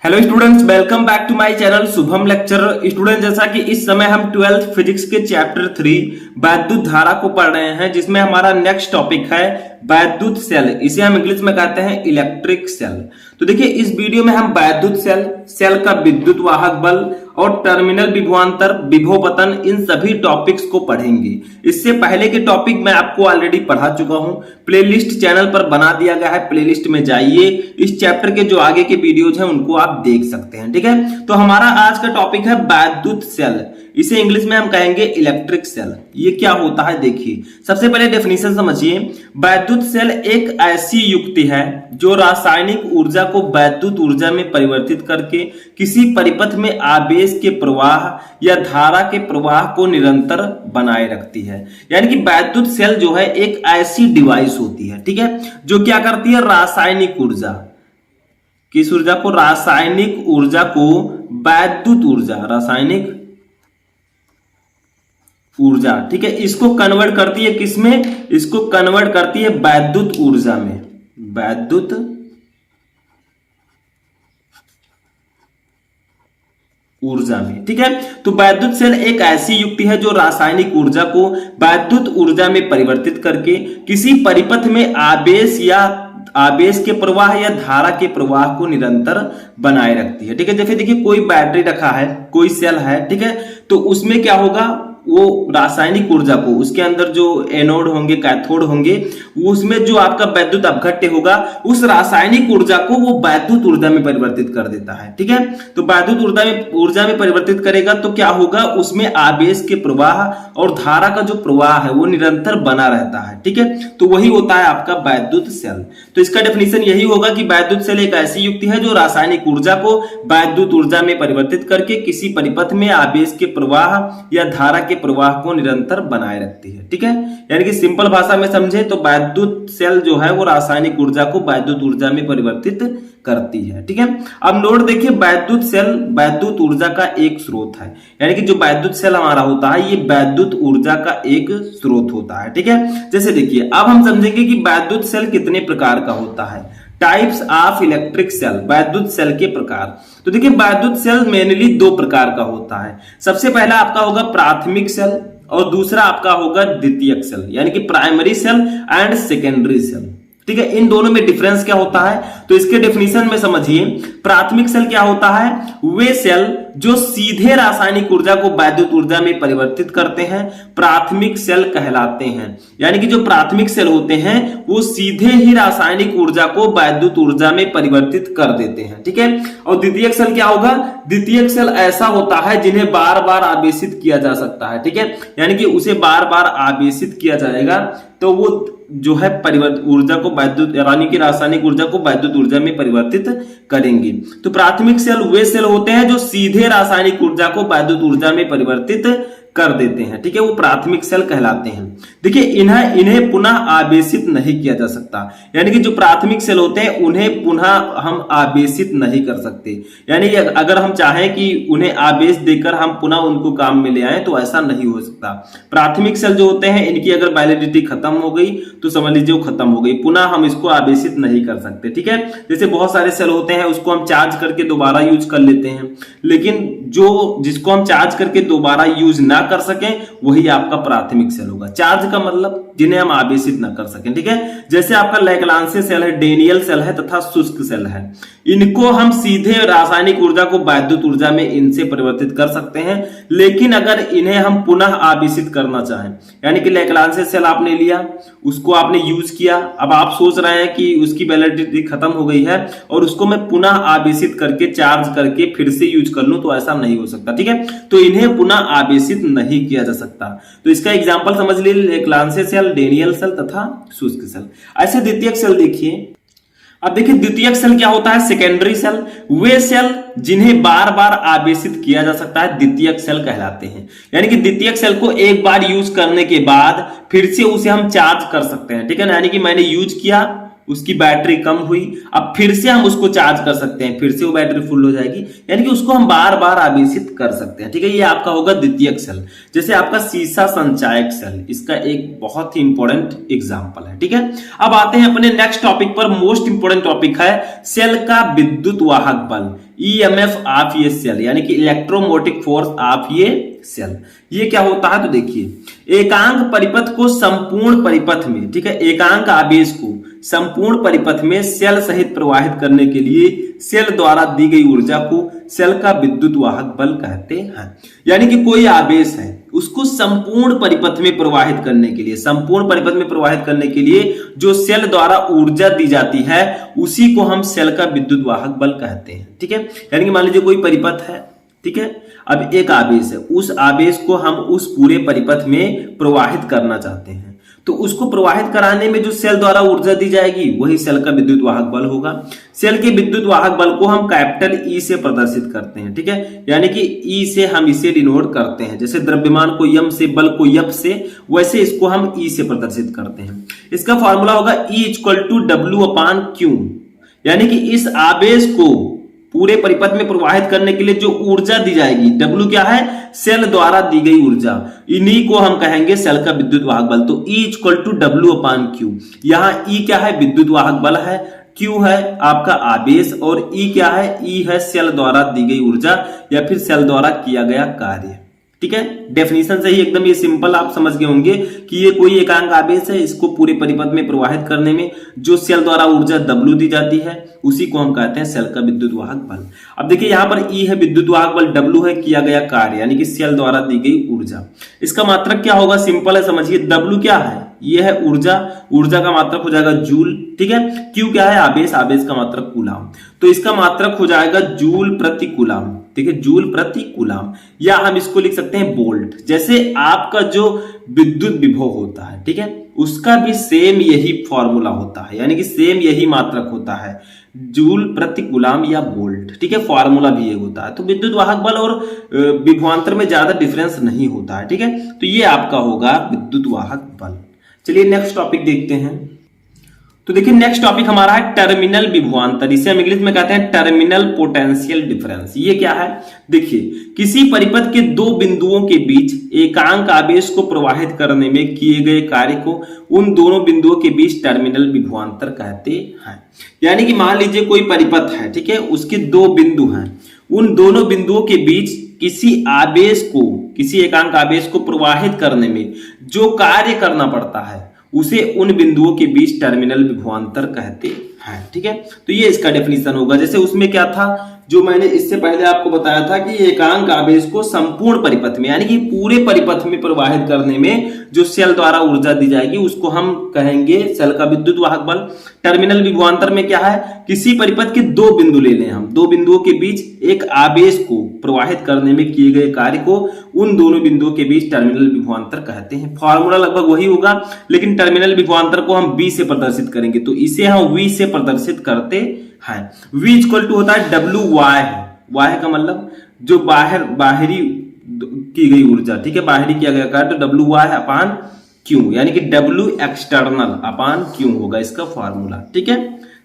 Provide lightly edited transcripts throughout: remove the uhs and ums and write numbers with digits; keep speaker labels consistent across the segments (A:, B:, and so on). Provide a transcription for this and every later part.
A: Hello students, welcome back to my channel Shubham lecture. Student, जैसा कि इस समय हम 12th फिजिक्स के चैप्टर 3 वैद्युत धारा को पढ़ रहे हैं, जिसमें हमारा नेक्स्ट टॉपिक है वैद्युत सेल। इसे हम इंग्लिश में कहते हैं इलेक्ट्रिक सेल। तो देखिए, इस वीडियो में हम वैद्युत सेल का विद्युत वाहक बल और टर्मिनल विभवांतर, विभव पतन, इन सभी टॉपिक्स को पढ़ेंगे। इससे पहले के टॉपिक मैं आपको ऑलरेडी पढ़ा चुका हूं, प्लेलिस्ट चैनल पर बना दिया गया है, प्लेलिस्ट में जाइए, इस चैप्टर के जो आगे के वीडियोज हैं उनको आप देख सकते हैं। ठीक है, तो हमारा आज का टॉपिक है वैद्युत सेल। इसे इंग्लिश में हम कहेंगे इलेक्ट्रिक सेल। ये क्या होता है देखिए, सबसे पहले डेफिनेशन समझिए। वैद्युत सेल एक ऐसी युक्ति है जो रासायनिक ऊर्जा को वैद्युत ऊर्जा में परिवर्तित करके किसी परिपथ में आवेश के प्रवाह या धारा के प्रवाह को निरंतर बनाए रखती है। यानी कि वैद्युत सेल जो है एक ऐसी डिवाइस होती है, ठीक है, जो क्या करती है, रासायनिक ऊर्जा, किस ऊर्जा को, रासायनिक ऊर्जा को वैद्युत ऊर्जा, रासायनिक ऊर्जा, ठीक है, इसको कन्वर्ट करती है किसमें, इसको कन्वर्ट करती है वैद्युत ऊर्जा में, वैद्युत ऊर्जा में। ठीक है, तो वैद्युत सेल एक ऐसी युक्ति है जो रासायनिक ऊर्जा को वैद्युत ऊर्जा में परिवर्तित करके किसी परिपथ में आवेश के प्रवाह या धारा के प्रवाह को निरंतर बनाए रखती है। ठीक है, जैसे देखिए कोई बैटरी रखा है, कोई सेल है, ठीक है, तो उसमें क्या होगा, वो रासायनिक ऊर्जा को, उसके अंदर जो एनोड होंगे, कैथोड होंगे, उसमें जो आपका वैद्युत अपघट्य होगा, उस रासायनिक ऊर्जा को वो वैद्युत ऊर्जा में परिवर्तित कर देता है। ठीक है, तो वैद्युत ऊर्जा में परिवर्तित करेगा तो क्या होगा, उसमें आवेश के प्रवाह और धारा का जो प्रवाह है वो निरंतर बना रहता है। ठीक है, तो वही होता है आपका वैद्युत सेल। तो इसका डेफिनेशन यही होगा कि वैद्युत सेल एक ऐसी युक्ति है जो रासायनिक ऊर्जा को वैद्युत ऊर्जा में परिवर्तित करके किसी परिपथ में आवेश के प्रवाह या धारा के प्रवाह को निरंतर बनाए रखती है। ठीक है, यानी कि सिंपल भाषा में समझे तो वैद्युत सेल जो है वो रासायनिक ऊर्जा को वैद्युत ऊर्जा में परिवर्तित करती है। ठीक है, अब नोट देखिए, वैद्युत सेल वैद्युत ऊर्जा का एक स्रोत है। यानी कि जो वैद्युत सेल हमारा होता है ये वैद्युत ऊर्जा का एक स्रोत होता है। ठीक है, जैसे देखिए अब हम समझेंगे कि वैद्युत सेल कितने प्रकार का होता है। टाइप्स ऑफ इलेक्ट्रिक सेल, वैद्युत सेल के प्रकार। तो देखिए वैद्युत सेल मेनली दो प्रकार का होता है। सबसे पहला आपका होगा प्राथमिक सेल और दूसरा आपका होगा द्वितीयक सेल, यानी कि primary cell and secondary cell. ठीक है, इन दोनों में डिफरेंस क्या होता है, तो इसके डेफिनेशन में समझिए। प्राथमिक सेल क्या होता है, वे सेल जो सीधे रासायनिक ऊर्जा को वैद्युत ऊर्जा में परिवर्तित करते हैं प्राथमिक सेल कहलाते हैं। यानी कि जो प्राथमिक सेल होते हैं वो सीधे ही रासायनिक ऊर्जा को वैद्युत ऊर्जा में परिवर्तित कर देते हैं। ठीक है, और द्वितीयक सेल क्या होगा, द्वितीयक सेल ऐसा होता है जिन्हें बार बार आवेशित किया जा सकता है। ठीक है, यानी कि उसे बार बार आवेशित किया जाएगा तो वो जो है ऊर्जा को वैद्युत, यानी कि रासायनिक ऊर्जा को वैद्युत ऊर्जा में परिवर्तित करेंगे। तो प्राथमिक सेल वे सेल होते हैं जो सीधे रासायनिक ऊर्जा को वैद्युत ऊर्जा में परिवर्तित कर देते हैं। ठीक है, वो प्राथमिक सेल कहलाते हैं। देखिए इन्हें पुनः आवेशित नहीं किया जा सकता। यानी कि जो प्राथमिक सेल होते हैं उन्हें पुनः हम आवेशित नहीं कर सकते। यानी कि अगर हम चाहें कि उन्हें आवेश देकर हम पुनः उनको काम में ले आए तो ऐसा नहीं हो सकता। प्राथमिक सेल जो होते हैं इनकी अगर वैलिडिटी खत्म हो गई तो समझ लीजिए वो खत्म हो गई, पुनः हम इसको आवेशित नहीं कर सकते। ठीक है, जैसे बहुत सारे सेल होते हैं उसको हम चार्ज करके दोबारा यूज कर लेते हैं, लेकिन जिसको हम चार्ज करके दोबारा यूज ना कर सकें वही आपका प्राथमिक सेल होगा। चार्ज का मतलब जिन्हें हम आवेशित ना कर सकें। ठीक है, जैसे आपका लैग्रांजे सेल है, डेनियल सेल है तथा शुष्क सेल है, इनको हम सीधे रासायनिक ऊर्जा को वैद्युत ऊर्जा में इनसे परिवर्तित कर सकते हैं। लेकिन अगर इन्हें हम पुनः आवेशित करना चाहें, यानी कि लैग्रांजे सेल आपने लिया, उसको आपने यूज किया, अब आप सोच रहे हैं कि उसकी वैलिडिटी खत्म हो गई है और उसको मैं पुनः आवेशित करके चार्ज करके फिर से यूज कर लूं, तो ऐसा नहीं हो सकता। ठीक है, तो इन्हें पुनः आवेशित नहीं किया जा सकता। तो इसका एग्जांपल समझ लीजिए, लैग्रांजे सेल, डेनियल सेल तथा शुष्क सेल। ऐसे द्वितीयक सेल देखिए। अब देखिए द्वितीयक सेल क्या होता है, सेकेंडरी सेल वे सेल जिन्हें बार बार आवेशित किया जा सकता है द्वितीयक सेल कहलाते हैं। यानी कि द्वितीयक सेल को एक बार यूज करने के बाद फिर से उसे हम चार्ज कर सकते हैं। ठीक है ना, यानी कि मैंने यूज किया, उसकी बैटरी कम हुई, अब फिर से हम उसको चार्ज कर सकते हैं, फिर से वो बैटरी फुल हो जाएगी, यानी कि उसको हम बार बार आवेशित कर सकते हैं। ठीक है, ये आपका होगा द्वितीयक सेल। जैसे आपका सीसा संचायक सेल, इसका एक बहुत ही इंपॉर्टेंट एग्जांपल है। ठीक है, अब आते हैं अपने नेक्स्ट टॉपिक पर। मोस्ट इंपॉर्टेंट टॉपिक है सेल का विद्युत वाहक बल। ईएमएफ ऑफ ये सेल, यानी कि इलेक्ट्रोमोटिव फोर्स ऑफ ये सेल। ये क्या होता है तो देखिए, एकांक परिपथ को संपूर्ण परिपथ में, ठीक है, एकांक आवेश को संपूर्ण परिपथ में सेल सहित प्रवाहित करने के लिए सेल द्वारा दी गई ऊर्जा को सेल का विद्युत वाहक बल कहते हैं। यानी कि कोई आवेश है, उसको संपूर्ण परिपथ में प्रवाहित करने के लिए, संपूर्ण परिपथ में प्रवाहित करने के लिए जो सेल द्वारा ऊर्जा दी जाती है उसी को हम सेल का विद्युत वाहक बल कहते हैं। ठीक है, यानी कि मान लीजिए कोई परिपथ है, ठीक है, अब एक आवेश है, उस आवेश को हम उस पूरे परिपथ में प्रवाहित करना चाहते हैं, तो उसको प्रवाहित कराने में जो सेल द्वारा ऊर्जा दी जाएगी वही सेल का विद्युत वाहक बल होगा। सेल के विद्युत वाहक बल को हम कैपिटल ई से प्रदर्शित करते हैं। ठीक है, यानी कि ई से हम इसे डिनोट करते हैं, जैसे द्रव्यमान को यम से, बल को यप से, वैसे इसको हम ई से प्रदर्शित करते हैं। इसका फॉर्मूला होगा E इक्वल टू W/Q, यानी कि इस आवेश को पूरे परिपथ में प्रवाहित करने के लिए जो ऊर्जा दी जाएगी, W क्या है, सेल द्वारा दी गई ऊर्जा, इन्हीं को हम कहेंगे सेल का विद्युत वाहक बल। तो E इक्वल टू W/Q, यहाँ E क्या है, विद्युत वाहक बल है, Q है आपका आवेश, और E क्या है, E है सेल द्वारा दी गई ऊर्जा या फिर सेल द्वारा किया गया कार्य। ठीक है, डेफिनेशन से ही एकदम ये सिंपल आप समझ गए होंगे कि ये कोई एकांक आवेश है, इसको पूरे परिपथ में प्रवाहित करने में जो सेल द्वारा ऊर्जा W दी जाती है उसी को हम कहते हैं सेल का विद्युत वाहक बल। अब देखिए यहाँ पर E है विद्युत वाहक बल, W है किया गया कार्य, यानी कि सेल द्वारा दी गई ऊर्जा। इसका मात्रक क्या होगा, सिंपल है, समझिए, W क्या है, ये है ऊर्जा, ऊर्जा का मात्रक हो जाएगा जूल। ठीक है, Q क्या है, आवेश, आवेश का मात्रक कूलाम, तो इसका मात्रक हो जाएगा जूल प्रति कूलाम। ठीक है, जूल प्रति कूलाम, या हम इसको लिख सकते हैं वोल्ट। जैसे आपका जो विद्युत विभव होता है, ठीक है, उसका भी सेम यही फॉर्मूला होता है, यानी कि सेम यही मात्रक होता है, जूल प्रति कूलाम या वोल्ट। ठीक है, फॉर्मूला भी ये होता है। तो विद्युत वाहक बल और विभवांतर में ज्यादा डिफरेंस नहीं होता है। ठीक है, तो ये आपका होगा विद्युत वाहक बल। चलिए नेक्स्ट टॉपिक देखते हैं। तो देखिए नेक्स्ट टॉपिक हमारा है टर्मिनल विभवांतर, इसे हम इंग्लिश में कहते हैं टर्मिनल पोटेंशियल डिफरेंस। ये क्या है, देखिए, किसी परिपथ के दो बिंदुओं के बीच एकांक आवेश को प्रवाहित करने में किए गए कार्य को उन दोनों बिंदुओं के बीच टर्मिनल विभवांतर कहते हैं। यानी कि मान लीजिए कोई परिपथ है, ठीक है, उसके दो बिंदु हैं, उन दोनों बिंदुओं के बीच किसी आवेश को, किसी एकांक आवेश को प्रवाहित करने में जो कार्य करना पड़ता है उसे उन बिंदुओं के बीच टर्मिनल विभवांतर कहते हैं। ठीक है, तो ये इसका डेफिनेशन होगा। जैसे उसमें क्या था, जो मैंने इससे पहले आपको बताया था कि एकांक आवेश को संपूर्ण परिपथ में, यानी कि पूरे परिपथ में प्रवाहित करने में जो सेल द्वारा ऊर्जा दी जाएगी उसको हम कहेंगे सेल का विद्युत वाहक बल। टर्मिनल विभवांतर में क्या है, किसी परिपथ के दो बिंदु ले लें हम, दो बिंदुओं के बीच एक आवेश को प्रवाहित करने में किए गए कार्य को उन दोनों बिंदुओं के बीच टर्मिनल विभवांतर कहते हैं। फॉर्मूला लगभग वही होगा, लेकिन टर्मिनल विभवांतर को हम V से प्रदर्शित करेंगे, तो इसे हम V से प्रदर्शित करते हैं। V इक्वल टू होता है WY, Y का मतलब जो बाहरी की गई ऊर्जा, ठीक है, बाहरी किया गया कार्य, तो WY/Q, यानी कि W एक्सटर्नल/Q होगा इसका फॉर्मूला। ठीक है,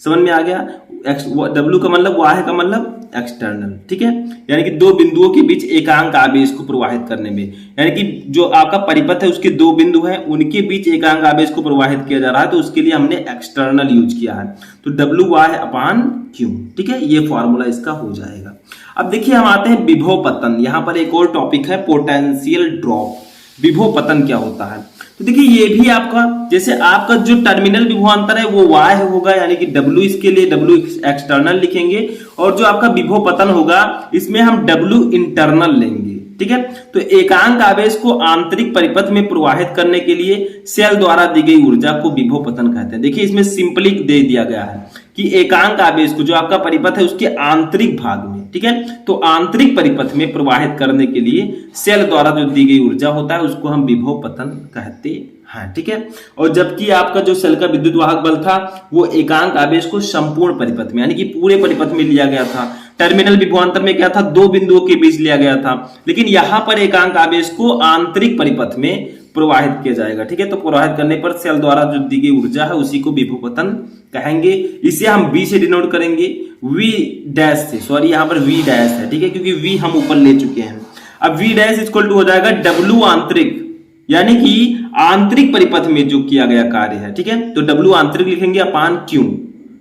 A: समझ में आ गया, W का मतलब, Y का मतलब एक्सटर्नल। ठीक है, यानी कि दो बिंदुओं के बीच एकांक आवेश को प्रवाहित करने में, यानी कि जो आपका परिपथ है उसके दो बिंदु हैं, उनके बीच एकांक आवेश को प्रवाहित किया जा रहा है, तो उसके लिए हमने एक्सटर्नल यूज किया है, तो WY/Q। ठीक है, ये फॉर्मूला इसका हो जाएगा। अब देखिए हम आते हैं विभव पतन। यहाँ पर एक और टॉपिक है पोटेंशियल ड्रॉप। विभव पतन क्या होता है, तो देखिए ये भी आपका, जैसे आपका जो टर्मिनल विभवांतर है वो Y होगा, यानी कि W, इसके लिए W एक्सटर्नल लिखेंगे, और जो आपका विभव पतन होगा इसमें हम W इंटरनल लेंगे। ठीक है, तो एकांक आवेश को आंतरिक परिपथ में प्रवाहित करने के लिए सेल द्वारा दी गई ऊर्जा को विभव पतन कहते हैं। देखिए इसमें सिंपली दे दिया गया है कि एकांक आवेश को, जो आपका परिपथ है उसके आंतरिक भाग में, ठीक है, तो आंतरिक परिपथ में प्रवाहित करने के लिए सेल द्वारा जो दी गई ऊर्जा होता है उसको हम विभव पतन कहते हैं। ठीक है, और जबकि आपका जो सेल का विद्युत वाहक बल था वो एकांक आवेश को संपूर्ण परिपथ में, यानी कि पूरे परिपथ में लिया गया था। टर्मिनल विभवांतर में क्या था, दो बिंदुओं के बीच लिया गया था, लेकिन यहां पर एकांक आवेश को आंतरिक परिपथ में प्रवाहित किया जाएगा। ठीक है, तो प्रवाहित करने पर सेल द्वारा जो दी गई ऊर्जा है उसी को विभव पतन कहेंगे। इसे हम V से डिनोट करेंगे, V डैश से, सॉरी यहाँ पर V डैश है, ठीक है, क्योंकि V हम ऊपर ले चुके हैं। अब V डैश इक्वल टू हो जाएगा W आंतरिक, यानी कि आंतरिक परिपथ में जो किया गया कार्य है। ठीक है, तो W आंतरिक लिखेंगे /Q।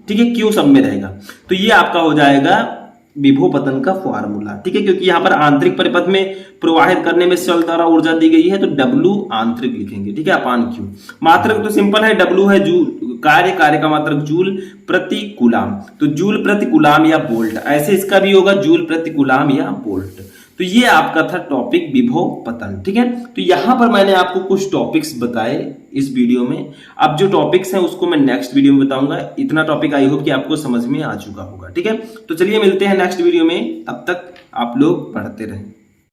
A: ठीक है, Q सब में रहेगा, तो ये आपका हो जाएगा विभव पतन का फॉर्मूला, ठीक है, क्योंकि यहाँ पर आंतरिक परिपथ में प्रवाहित करने में शेल द्वारा ऊर्जा दी गई है तो W आंतरिक लिखेंगे, ठीक है, अपान Q। मात्रक तो सिंपल है, W है जूल, कार्य का मात्रक जूल प्रति कूलाम, तो जूल प्रति कूलाम या वोल्ट, ऐसे इसका भी होगा जूल प्रति कूलाम या वोल्ट। तो ये आपका था टॉपिक विभव पतन, ठीक है। तो यहां पर मैंने आपको कुछ टॉपिक्स बताए इस वीडियो में। अब जो टॉपिक्स हैं उसको मैं नेक्स्ट वीडियो में बताऊंगा। इतना टॉपिक आई होप कि आपको समझ में आ चुका होगा, ठीक है। तो चलिए मिलते हैं नेक्स्ट वीडियो में, तब तक आप लोग पढ़ते रहें।